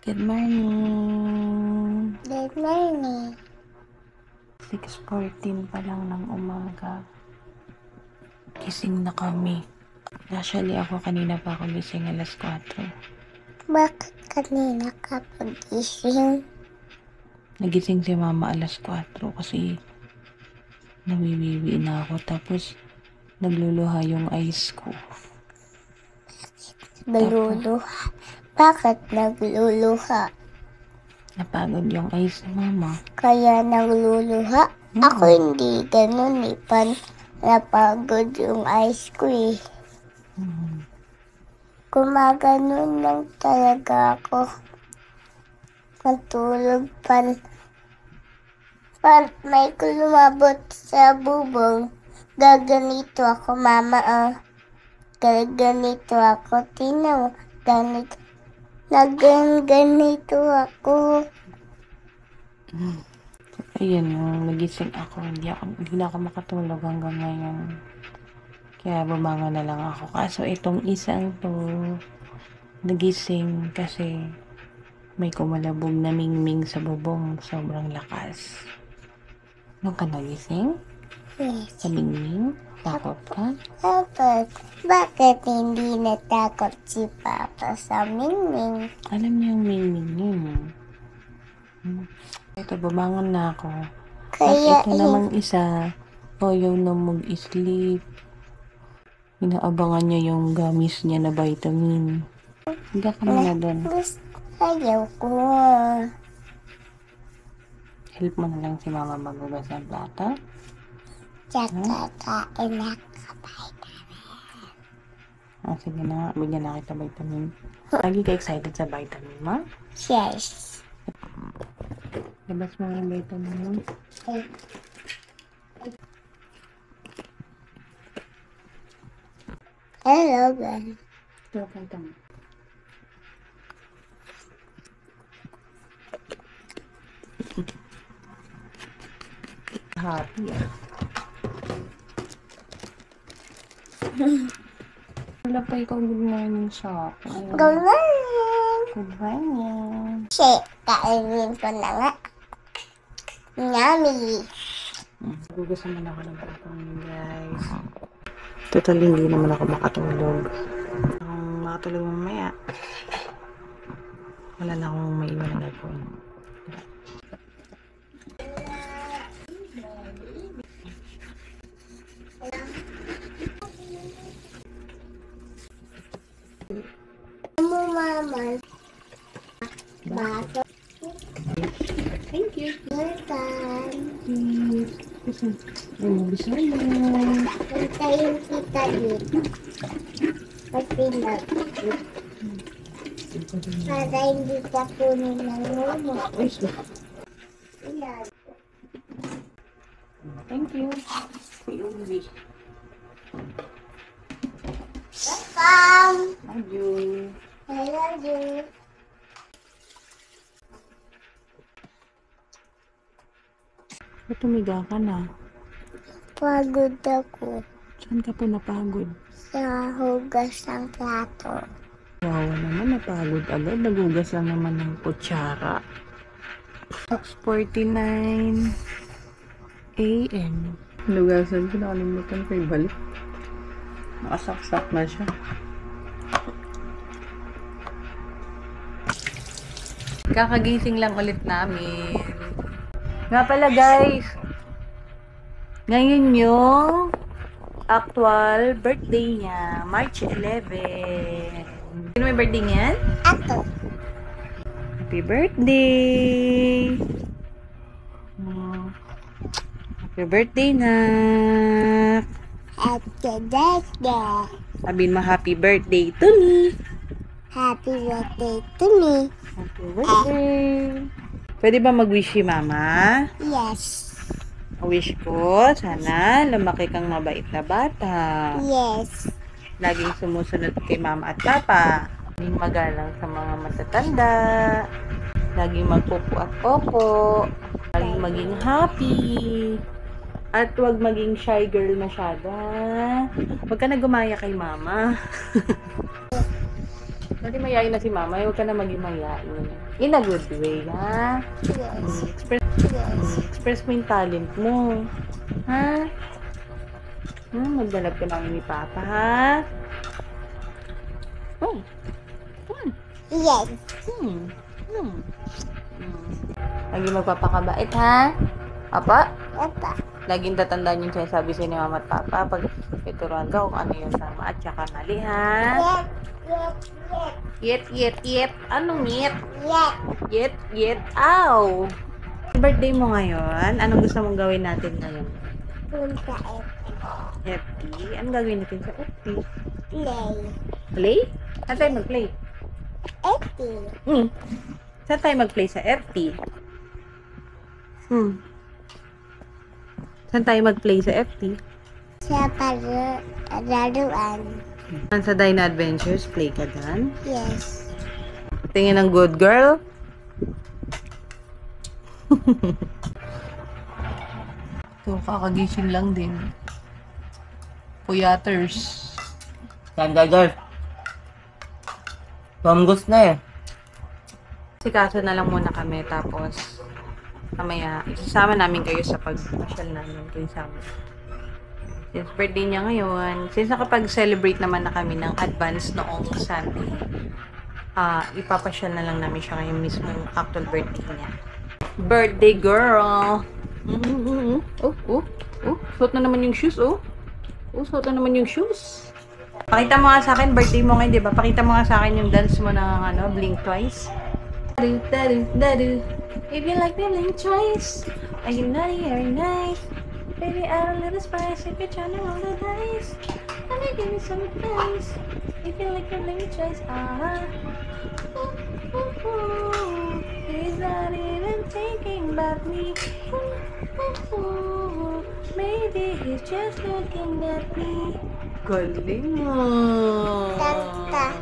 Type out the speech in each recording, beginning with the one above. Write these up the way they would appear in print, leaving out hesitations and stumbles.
Good morning. Good morning. 6:14 pa lang ng umaga. Gising na kami. Actually, ako kanina pa ako gising alas 4. Bakit kanina ka pagising? Nagising si mama alas 4 kasi nawiwiwi na ako. Tapos, nagluluha yung eyes ko. Nagluluha. Bakit nagluluha? Napagod yung eyes ni mama. Kaya nagluluha? Ako hindi ganun eh. Napagod yung eyes ko eh. Gumaganon lang talaga ako. Matulog may lumabot sa bubong. Gaganito ako, mama. Gaganito ako. Tingnan mo. Ganito ako. Ayun, nagising ako. Hindi na ako makatulog hanggang ngayon. Kaya bumangon na lang ako. Kaso itong isang to, nagising kasi may kumalabog na mingming sa bubong. Sobrang lakas. Nung ka nagising? Yes. Sa mingming? Takot ka? Bakit hindi natakot si Papa sa mingming? Alam niya yung mingming yun. Ito, bumangon na ako. Kaya At ito namang isa, ayaw na mag-sleep. Inaabangan niya yung gamis niya na vitamin. Higa ka muna doon. Ayaw ko. Help mo na lang si mama maghugas ng plato. Tsaka kain ako. Sige na, bigyan na kita vitamin. Lagi ka excited sa vitamin mo? Yes. Labas mo yung vitamin mo. Hello, guys. Ito, vitamin. Happy Wala pa ikaw good morning sa akin. Good morning. Good morning. Kainin ko na nga. Yummy. Gugusan naman ako ng vitamin, guys. Total, hindi naman ako makatulog. Kung makatulog mamaya, wala na akong maiwan na gagawin. Mama. Baso. Thank you. Welcome. Ay, mabisaya. Hintayin kita dito. Kasi para hindi ka punin ng momo. Ayan. Thank you. Welcome. Love you. I love you. Ba't tumiga ka na? Pagod ako Saan ka po napagod? sa hugas ng plato. Wow, naman napagod agad. Nagugas lang naman ng kutsara. 6:49 a.m. Lugasan ko, nakalimutan ko ibalik. Nakasaksak na siya. Kakagising lang ulit namin. Nga pala guys, ngayon yung actual birthday niya, March 11. Sino may birthday niyan? Ato. Happy birthday! Happy birthday, nak! Happy birthday. Sabihin mo, happy birthday to me! Happy birthday to me. Happy birthday! Pwede ba mag-wish si mama? Yes. Wish ko, sana lumaki kang mabait na bata. Yes. Laging sumusunod kay mama at papa. Laging magalang sa mga matatanda. Laging magpupo at popo. Laging maging happy. At huwag maging shy girl masyado. Huwag ka na gumaya kay mama. Dati mayayin na si mama, huwag ka na maging mayayin. In a good way, ha? Yes. Express mo yung talent mo. Ha? Magdalab ka namin ni Papa, ha? Yes. Lagi magpapakabait, ha? Papa? Papa. Laging tatandaan yung sinasabi sa'yo ni Mama at Papa pag ituruan ka kung ano yung tama at saka mali, ha? Yet. Anong yet? Yet. Ow! Birthday mo ngayon. Anong gusto mong gawin natin ngayon? Punta FT? Anong gagawin natin sa FT? play. Play? Saan tayo mag-play? Saan tayo mag-play sa FT? Saan tayo mag-play sa FT? Sa laruan. Sa Dino Adventures, play ka dyan? Yes. Tingin ng good girl? So, kakagising lang din. Puyaters. Ganda, girl. Pamgus na eh. Sikaso na lang muna kami, tapos mamaya, isasama namin kayo sa pag-pasyal namin kayo sa amin. Since birthday niya ngayon, since nakapag-celebrate naman na kami ng advance noong Sunday, ipapasyal na lang namin siya ngayon mismo actual birthday niya. Birthday girl! Suot na naman yung shoes, suot na naman yung shoes. Pakita mo nga sa akin, birthday mo ngayon, di ba? Pakita mo nga sa akin yung dance mo ng Blink Twice. If you like me, blink twice. Are you naughty or nice? Baby, add a little spice if you're trying to roll the dice. Let me give you some advice. If you like me, blink twice. He's not even thinking about me. Maybe he's just looking at me. Galing mo. Tanta.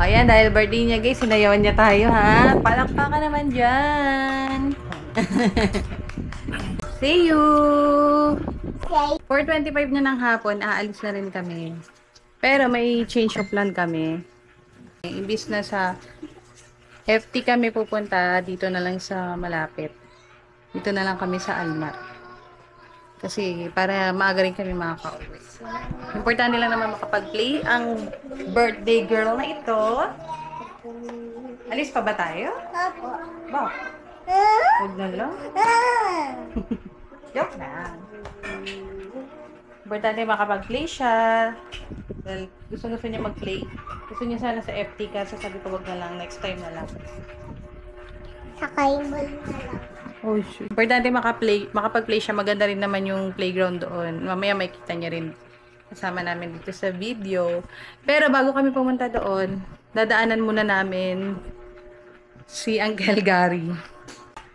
Ayan, dahil birthday niya guys, sinayawan niya tayo ha. Palakpakan naman dyan. See you! Okay. 4:25 na ng hapon, aalis na rin kami. Pero may change of plan kami. Imbis na sa FT kami pupunta, dito na lang sa malapit. Dito na lang kami sa Almar. Kasi para maaga rin kami makaka-uwi. Importante lang naman makapag-play ang birthday girl na ito. Alis pa ba tayo? Ba? Huwag na lang. Joke na. Importante makapag-play siya. Dahil gusto niya mag-play. Gusto niya sana sa FT ka. Sasabi ko wag na lang. Next time na lang. Sakay mo na lang. Oh, shit. Importante makapag-play siya. Maganda rin naman yung playground doon. Mamaya makikita niya rin. Kasama namin dito sa video. Pero bago kami pumunta doon, dadaanan muna namin si Uncle Gary.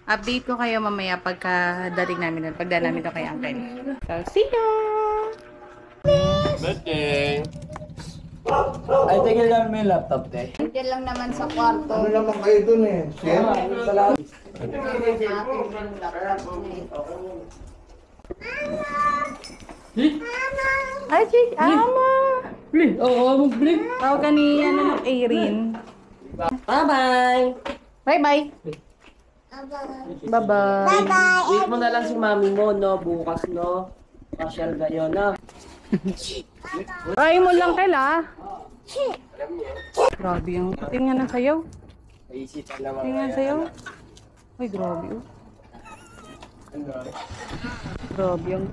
Update ko kayo mamaya pagkadating namin doon. Pagdaan namin doon kay Uncle. So, see ya! Birthday! Ay, tigil lang mo yung laptop, te. Diyan lang naman sa kwarto. Ano naman kayo dun eh? Share? Ay, Jake! Ama! Mag-blink. Tawag ka ni Erin. Bye-bye! Bye-bye! Bye-bye! Bye-bye. Wait mo na lang si mami mo, no? Bukas, no? Pasyal kayo, no? Try mo lang kaila. Grabe yung tingnan ng sayaw. Naisipan naman. Tingnan sayaw. Ay, grabe oh. Grabe yung...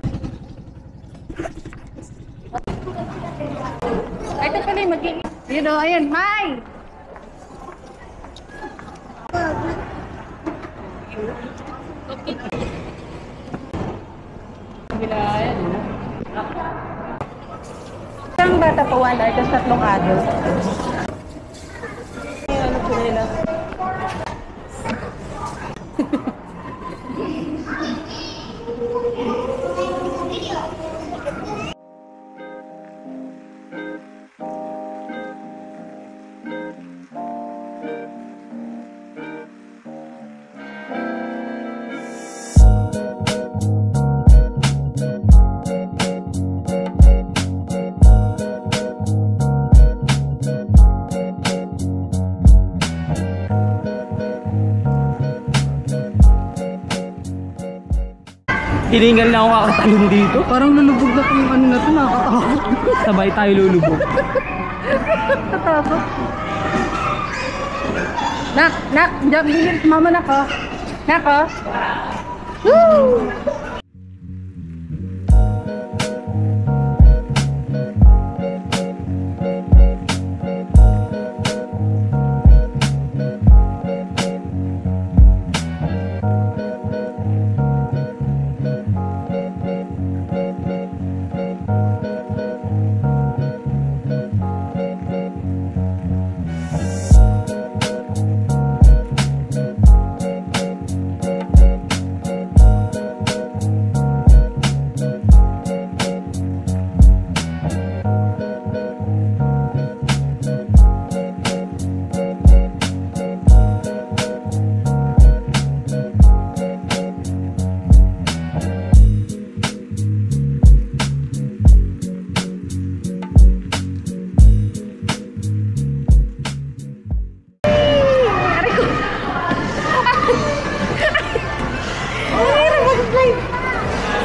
Ay, ito pala yung magiging... Yun o, ayun. Hi! Gilayan, no? Isang bata pa 1 hour, tapos 3 adult. Ano sila nila? Hiningal na ako kakatalon dito. Parang lulubog na itong ano na ito, nakakatakot. Sabay tayo lulubog. Tatakot. Nak, diyan, bilis, mama nak, oh. Nak, oh. Woo!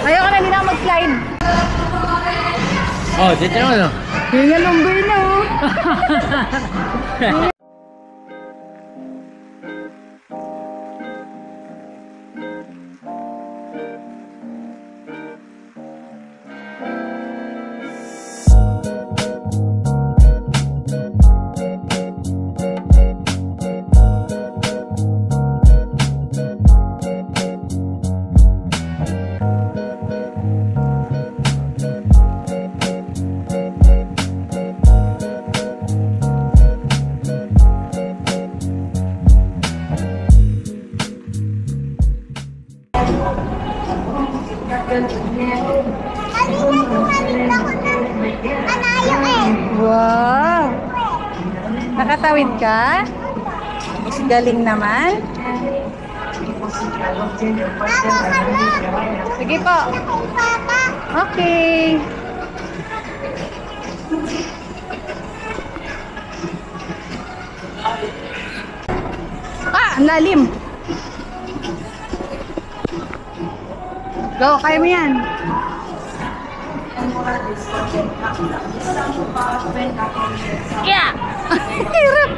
Ayoko na, hindi na ako mag-slide. Oh, dito na ano? Yung nga lumboy na, oh. Wow! Nakatawid ka? Galing naman. Sige po. Okay. Ang lalim. Go, kaya mo yan. Yeah! Hirap!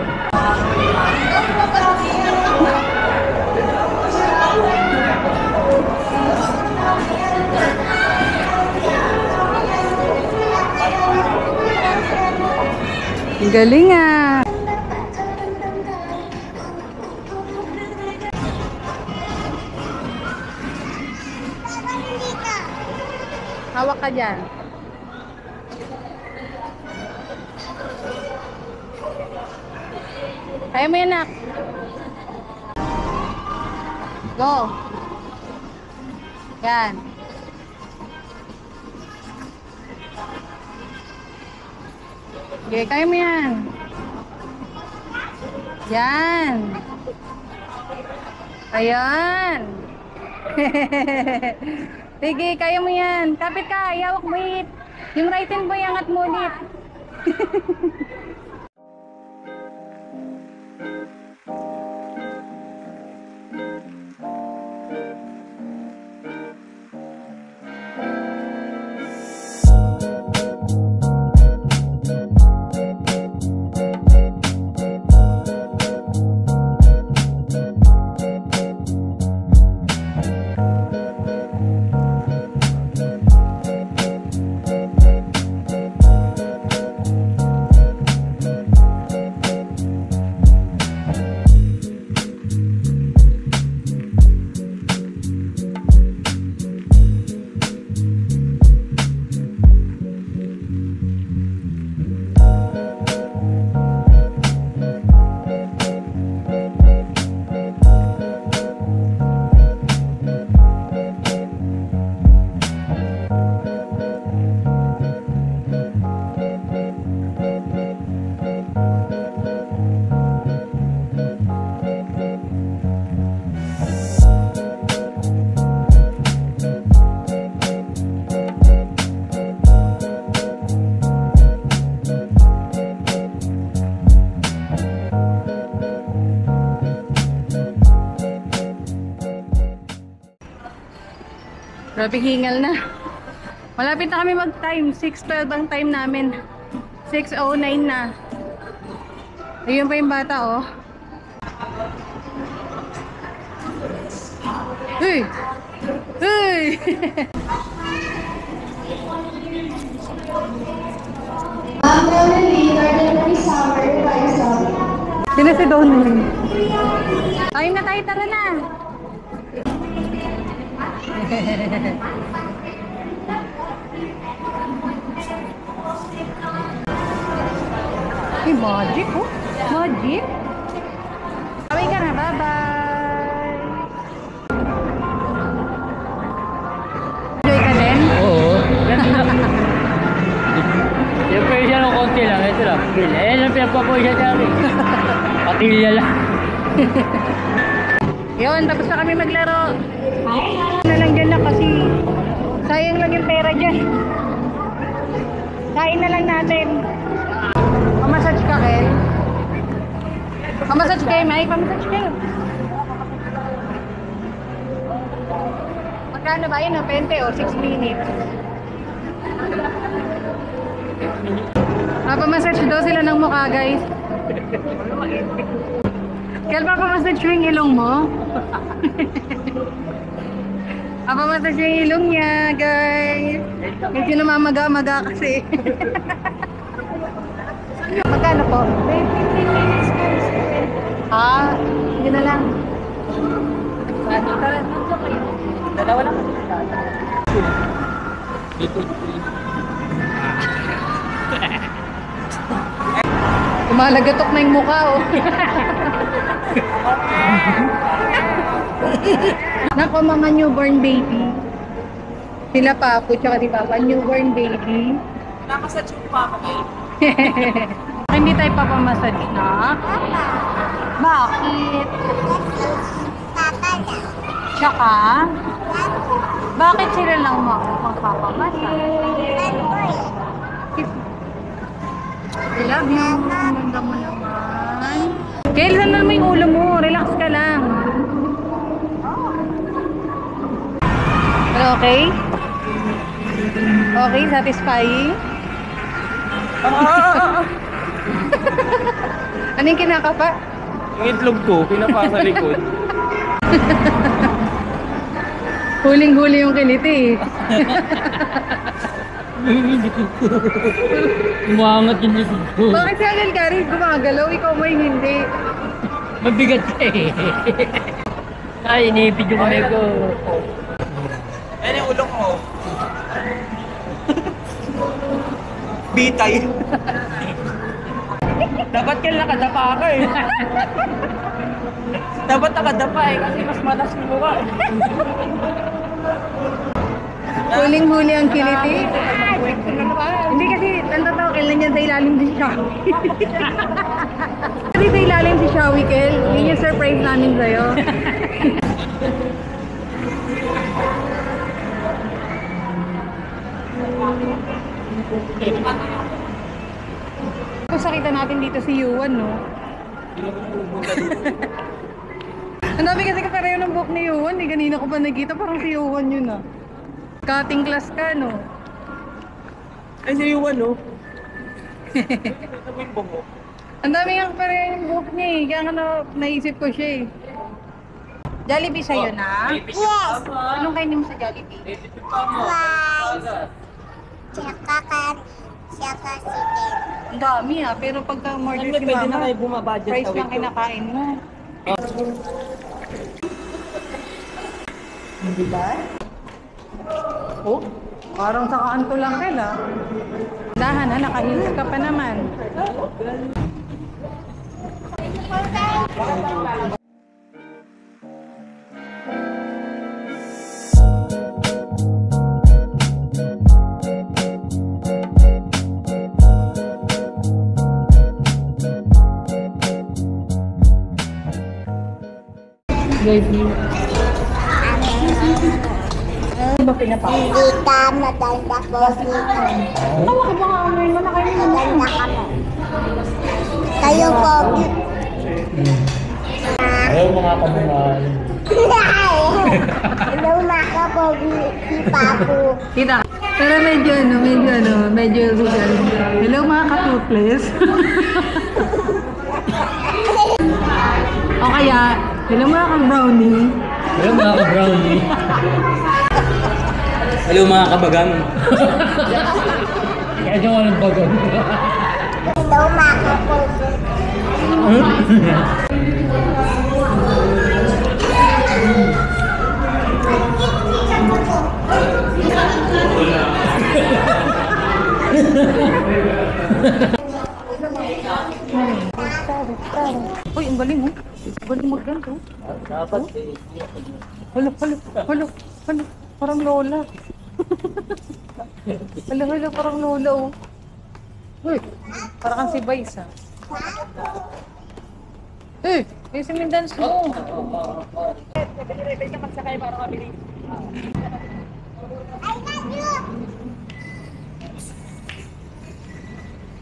Galing ah! Hawak ka dyan. Kaya mo yan, nak. Go. Yan. Okay, kaya mo yan. Yan. Ayan. Sige, kaya mo yan. Kapit ka, ihawak mo it. Yung right hand mo, iangat mo ulit. Grabe hingal na. Malapit na kami mag-time. 6:12 ang time namin. 6:09 na. Ayun pa yung bata, oh. Hey! Hey! Sino si Donald? Time na tayo, tara na! Ay, magic, oh! Magic! Kawin ka na, bye-bye! Enjoy ka din? Oo. Siyempre siya ng konti lang. Ito lang. Ayan ang pinagpapoy siya dyan. Patilya lang. Yun, tapos na kami maglaro. Na lang dyan na kasi sayang lang yung pera dyan. Kain na lang natin. Pamassage ka, Kel? Pamassage kayo, Mike? Pamassage kayo. Magkano ba yun? 20 o 6 minutes? Pamassage daw sila ng mukha, guys. Kel, papamassage mo yung ilong mo? Papamassage yung ilong niya, guys. Medyo namamaga-maga kasi. Magkano po? 15 minutes. Ah, yun na lang. Tara, dalawa lang. Kumalagatok na yung mukha, oh. Nako, mga newborn baby. Sila pa po, tsaka di Papa, newborn baby. Nakasadyo pa ako kayo. Hindi tayo papamassage na. Bakit? Tsaka? Bakit sila lang magpapamassage? I love you. Ang ganda mo naman. Kel, saan naman yung ulo mo? Relax ka lang. Okay? Okay, satisfying? Ano yung kinakapa? Yung itlog ko, pinapa sa likod. Huling-huli yung kiliti. Umangat yung likod ko. Bakit si Uncle Gary gumagalaw? Ikaw mo yung hindi. Mabigat ka eh. Ay, inipid yung kamay ko. Ayan yung ulong mo. Bitay. Dapat ka nakadapa ka eh. Dapat nakadapa eh, kasi mas matas yung mukha. Huling-huli ang kiliti. Hindi kasi, tanda-tao, kailan niya sa ilalim si Shawi. Kasi sa ilalim si Shawi, Kel. Yun yung surprise namin sa'yo. Kung sakita natin dito si Yuan, no? Ang dami kasi kapareho ng buhok ni Yuan. Eh, kanina ko pa nakita, parang si Yuan yun, ah. Cutting class ka, no? Ay, si Yuan, no? Ang dami nga pareho yung buhok niya, eh. Kaya nga naisip ko siya, eh. Jollibee sa'yo na? Yes! Anong kainin mo sa Jollibee? Rice. Tsaka chicken. Ang dami, ah. Pero pagka order si Pwede na Mama, kayo bumabudget price sa lang kinakain mo. Diba? Oh, parang sa kanto lang kayo, ah. Dahan, ha? Nakahils ka pa naman. Baby. Ano ba pinapakain? Hindi ka maganda po dito. Tawa ka baka ano yun, nakainin mo. Maganda kami. Kayo po. Ayaw mga kabuman. Hello, mga pogi si Papu. Kita. Pero medyo rugal. Hello mga ka-toothless. O kaya, hello mga ka-brownie. Ayaw mga ka-brownie. Hello mga kabagang. Kaya dyan walang bagon. Hello, mga pogi. Uy, ang galing oh. Ang galing mag-ganto. Dapat Hala. Parang lola. Hala, parang lola oh. Uy, parang kang si Vice ah. Yung si Mindans mo.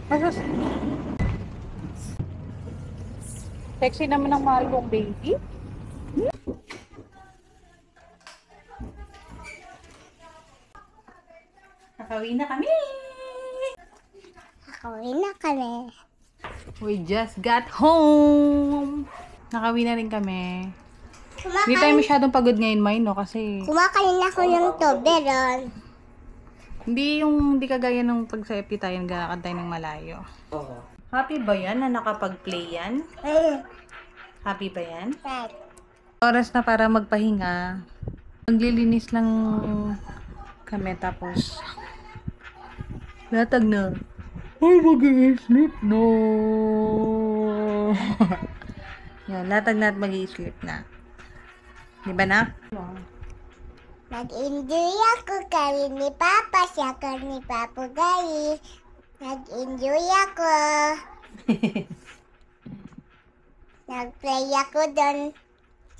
Asus. Sexy naman ang mahal kong baby. Nakauwi na kami. Nakauwi na kami. We just got home. Nakauwi na rin kami. Hindi tayo masyadong pagod ngayon, May, no? Kasi Kumakain ako ng Toblerone. hindi kagaya nung pag sa FP tayo nagkakantay ng malayo. Happy ba yan na nakapag-play yan? Happy ba yan? Right. Oras na para magpahinga. Maglilinis lang kami tapos latag na. Ay, mag-i-sleep no. Yan, latag na at mag-i-sleep na. Di ba na? Nag-enjoy ako kami ni Papa, siya ka ni Papa Gai. Nag-enjoy ako. Nag-play ako doon.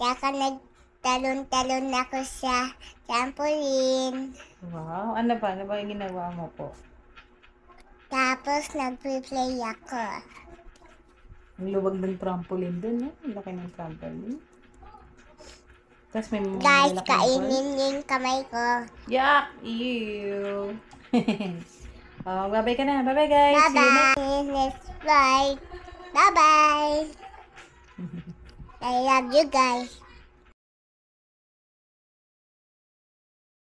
Saka nagtalon-talon ako sa trampoline. Wow, ano ba? Ano ba yung ginagawa mo po? Tapos nag-play ako. Ang luwag ng trampoline dun, no? Ang laki ng trampoline. Tapos may mga Guys, malaking kainin yung kamay ko. Yak! Ew! Oh, bye-bye ka na. Bye-bye, guys. See you next. Bye-bye. Next flight. Bye-bye. I love you guys.